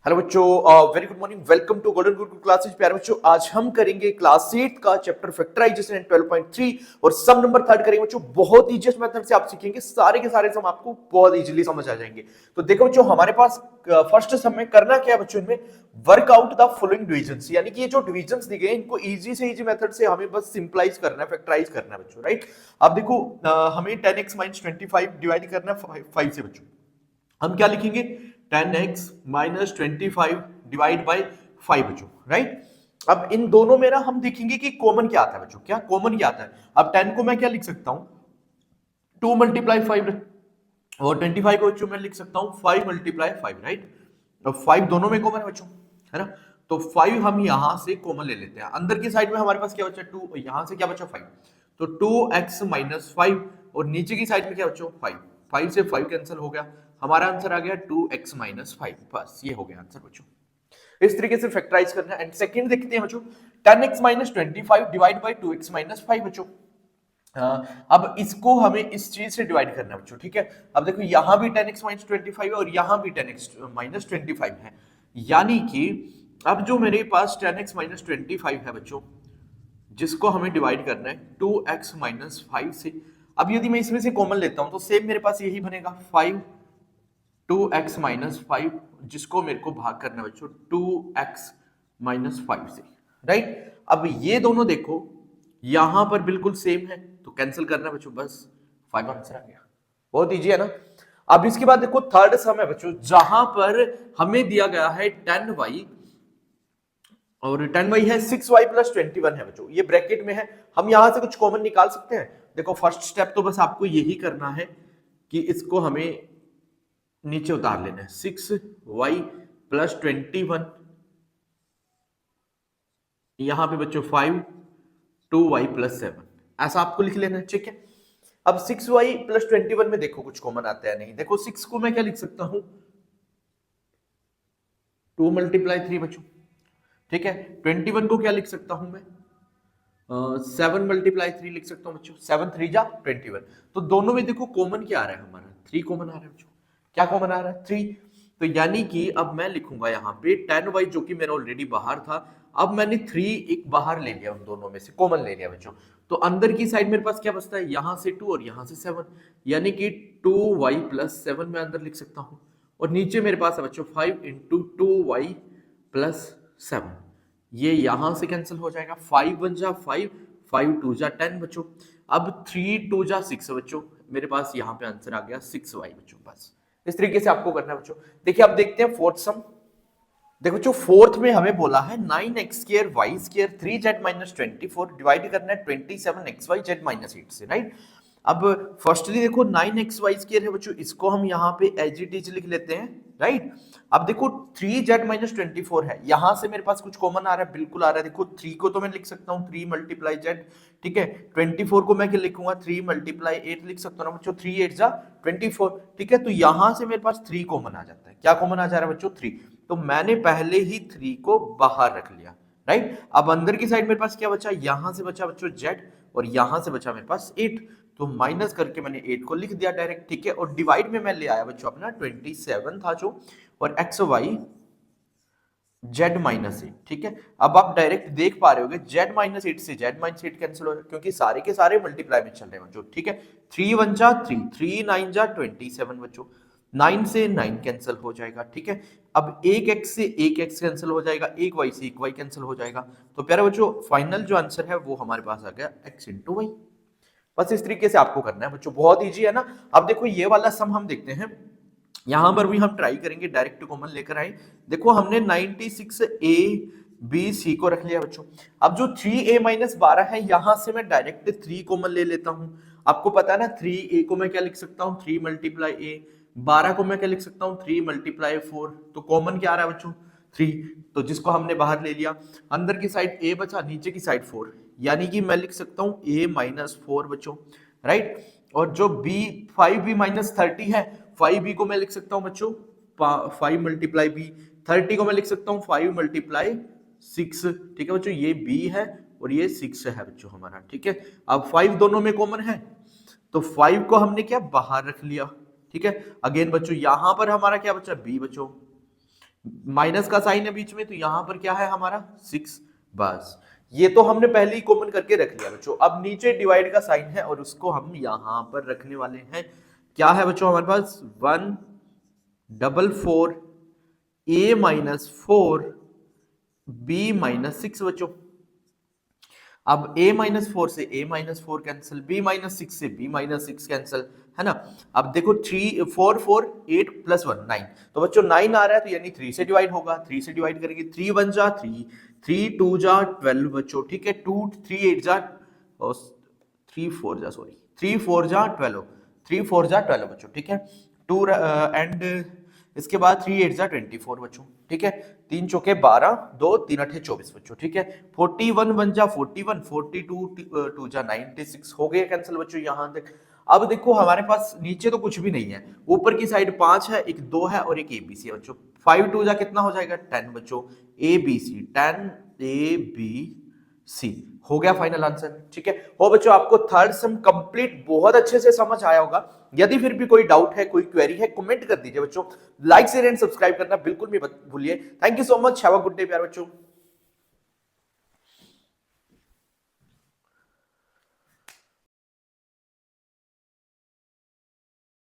Hello बच्चों, very good morning. Welcome to Golden Gurukul Classes. प्यारे बच्चों, आज हम करेंगे क्लास 8 का चैप्टर फैक्टराइजेशन एंड 12.3 और सम नंबर थर्ड करेंगे बच्चों। बहुत इजीएस्ट मेथड से आप सीखेंगे, सारे के सारे सम आपको बहुत इजीली समझ आ जाएंगे। तो देखो बच्चों, हमारे पास फर्स्ट सम में करना क्या है बच्चों, इनमें वर्कआउट द फॉलोइंग डिविजन्स, यानी कि ये जो डिविजन्स दी गए इनको इजी से इजी मेथड से हमें बस सिंपलाइज करना है, फैक्टराइज करना है बच्चों, राइट। अब देखो, हमें 10x - 25 डिवाइड करना है 5 से बच्चों। हम क्या लिखेंगे? 10x - 25 डिवाइड बाई 5 बच्चों, राइट। अब इन दोनों में ना हम देखेंगे कि कॉमन क्या आता है बच्चों। क्या कॉमन क्या आता है? अब 10 को मैं क्या लिख सकता हूं? 2 × 5, और 25 को बच्चों मैं लिख सकता हूं 5 × 5, राइट। अब 5 दोनों में कॉमन है बच्चों, है ना। तो 5 हम यहां से कॉमन ले लेते हैं। अंदर की साइड में हमारे पास क्या बचा? 2। यहां से क्या बचा? 5। तो 2x - 5, और नीचे की साइड में क्या बच्चों? 5। 5 से 5 कैंसिल हो गया, हमारा आंसर आ गया 2x - 5। बस ये हो गया आंसर बच्चों। इस तरीके से फैक्टराइज करना है। एंड सेकंड देखते हैं बच्चों, 10x - 25 डिवाइड बाई 2x - 5 बच्चों। अब इसको हमें इस चीज से डिवाइड करना है बच्चों, ठीक है। अब देखो, यहां भी 10x - 25 है और यहां भी 10x - 25 है, यानी कि अब जो मेरे पास 10x - 25 है बच्चों, जिसको हमें डिवाइड करना है 2x - 5 से। अब यदि मैं इसमें से कॉमन लेता हूं तो सेम मेरे पास यही बनेगा 5 2x - 5, जिसको मेरे को भाग करना है बच्चों 2x - 5 से, राइट। अब ये दोनों देखो यहां पर बिल्कुल सेम है, तो कैंसिल करना है बच्चों, बस 5 आंसर आ गया। बहुत इजी है ना। अब इसके बाद देखो, थर्ड सम है बच्चों, जहां पर हमें दिया गया है 10y, और 10y है 6y + 21 है बच्चों, ये ब्रैकेट में है। हम यहां से कुछ कॉमन निकाल सकते हैं। देखो, फर्स्ट स्टेप तो बस आपको यही करना है कि इसको हमें नीचे उतार लेना है। 6y + 21, यहां पे बच्चों 5 2y + 7, ऐसा आपको लिख लेना है, ठीक है। अब 6y + 21 में देखो कुछ कॉमन आता है नहीं। देखो, 6 को मैं क्या लिख सकता हूं? 2 × 3 बच्चों, ठीक है। 21 को क्या लिख सकता हूं मैं? 7 × 3 लिख सकता हूं बच्चों। 7 3 जा 21। तो दोनों में देखो कॉमन क्या आ रहा है हमारा? 3 कॉमन आ रहा है बच्चों। क्या कॉमन आ रहा है? 3। तो यानी कि अब मैं लिखूंगा यहाँ पे 10y, जो कि मेरा ऑलरेडी बाहर था, अब मैंने 3 एक बाहर ले लिया, उन दोनों में से कॉमन ले लिया बच्चों। तो अंदर की साइड मेरे पास क्या बचता है? यहाँ से 2 और यहाँ से 7, यानी कि 2y + 7 मैं अंदर लिख सकता हूँ। और नीचे मेरे पास है बच्चों 5 × 2y + 7, ये यहां से कैंसिल हो जाएगा। 5 1 जा 5, 5 2 जा 10 बच्चों। अब 3 2 जा 6 बच्चों, मेरे पास यहाँ पे आंसर आ गया 6y बच्चों। बस इस तरीके से आपको करना है बच्चों। देखिए, अब देखते हैं फोर्थ सम। देखो बच्चों, फोर्थ में हमें बोला है 9x² y² 3z - 24 डिवाइड करना है 27xyz - 8 से, राइट। अब फर्स्टली देखो 9xy² है बच्चों, इसको हम यहाँ पे एज इट इज लिख लेते हैं, राइट। अब देखो 3z - 24 है, यहां से मेरे पास कुछ कॉमन आ रहा है, बिल्कुल आ रहा है। देखो 3 को तो मैं लिख सकता हूँ 3 × z, ठीक है। 24 को मैं क्या लिखूंगा? 3 × 8 लिख सकता हूँ ना बच्चों, 3 8 जा 24, ठीक है। तो यहां से मेरे पास 3 कॉमन आ जाता है। क्या कॉमन आ जा रहा है बच्चों? 3। तो मैंने पहले ही 3 को बाहर रख लिया, राइट। अब अंदर की साइड मेरे पास क्या बचा? यहां से बचा बच्चों z, और यहां से बचा मेरे पास 8। तो माइनस करके मैंने 8 को लिख दिया डायरेक्ट, ठीक है। और डिवाइड में मैं ले आया बच्चों अपना 27 था जो, और एक्स वाई z - 8, ठीक है। अब आप डायरेक्ट देख पा रहे होगे z - 8 से z - 8 कैंसिल हो रहा है, क्योंकि सारे के सारे मल्टीप्लाई में चल रहे हैं बच्चों, ठीक है। 3 1 जा 3, 3 9 जा 27 बच्चों, 9 से 9 कैंसिल हो जाएगा, ठीक है। अब एक x से एक x कैंसिल हो जाएगा, एक y से एक y कैंसिल हो जाएगा। तो प्यारे बच्चों, फाइनल जो आंसर है वो हमारे पास आ गया x × y। बस इस तरीके से आपको करना है बच्चों, बहुत इजी है ना। अब देखो, ये वाला सम हम देखते हैं, यहां पर भी हम ट्राई करेंगे डायरेक्ट कॉमन लेकर आए। देखो, हमने 96a b c को रख लिया बच्चों। अब जो 3a - 12 है, यहां से मैं डायरेक्ट 3 कॉमन ले लेता हूं। आपको पता है ना, 3a को मैं क्या लिख सकता हूं? 3 × a। 12 को मैं क्या लिख सकता हूं? 3 × 4। तो कॉमन क्या आ रहा है बच्चों? 3। तो जिसको हमने बाहर ले लिया, अंदर की साइड a बचा, नीचे की साइड 4, यानी कि मैं लिख सकता हूं a - 4 बच्चों, राइट। और जो b 5b - 30 है, 5b को मैं लिख सकता हूं बच्चों 5 × b। 30 को मैं लिख सकता हूं 5 × 6, ठीक है बच्चों। ये b है और ये 6 है बच्चों हमारा, ठीक है। अब 5 दोनों में कॉमन है, तो 5 को हमने क्या बाहर रख लिया, ठीक है। अगेन बच्चों, यहां पर हमारा क्या बचा? b बच्चों। माइनस का साइन है बीच में, तो यहां पर क्या है हमारा 6। बस ये तो हमने पहले ही कॉमन करके रख लिया बच्चों। अब नीचे डिवाइड का साइन है और उसको हम यहां पर रखने वाले हैं। क्या है बच्चों हमारे पास 144 a माइनस 4 b माइनस 6 बच्चों। अब a माइनस 4 से a minus 4 cancel, b minus 6 से b माइनस 6 कैंसिल, है ना। अब देखो 3 4 4 8 प्लस 1 9, तो बच्चों 9 आ रहा है तो यानी 3 से डिवाइड होगा। 3 से डिवाइड करेंगे 3 1 जा 3, 3 2 जा 12 बच्चों, ठीक है। 2 3 8 जा 3 4 जा सॉरी 3 4 जा 12, 3 4 जा 12 बच्चों, ठीक है। 2 एंड इसके बाद 3 8 जा 24 बच्चों, ठीक है। 3 चौके 12, 2 3 8 24 बच्चों, ठीक है। 41 1 जा 41, 42 2 जा 96 हो गया कैंसिल बच्चों यहां तक। अब देखो हमारे पास नीचे तो कुछ भी नहीं है, ऊपर की साइड 5 है, एक 2 है और एक एबीसी है बच्चों। 5 2 जा कितना हो जाएगा 10 बच्चों, एबीसी 10 एबीसी हो गया फाइनल आंसर, ठीक है। हो बच्चों आपको थर्ड सम कंप्लीट बहुत अच्छे से समझ आया होगा। यदि फिर भी कोई डाउट है, कोई क्वेरी है, कमेंट कर दीजिए बच्चों। लाइक शेयर एंड सब्सक्राइब करना बिल्कुल भी मत भूलिए। Thank you so much, have a good day प्यारे बच्चों।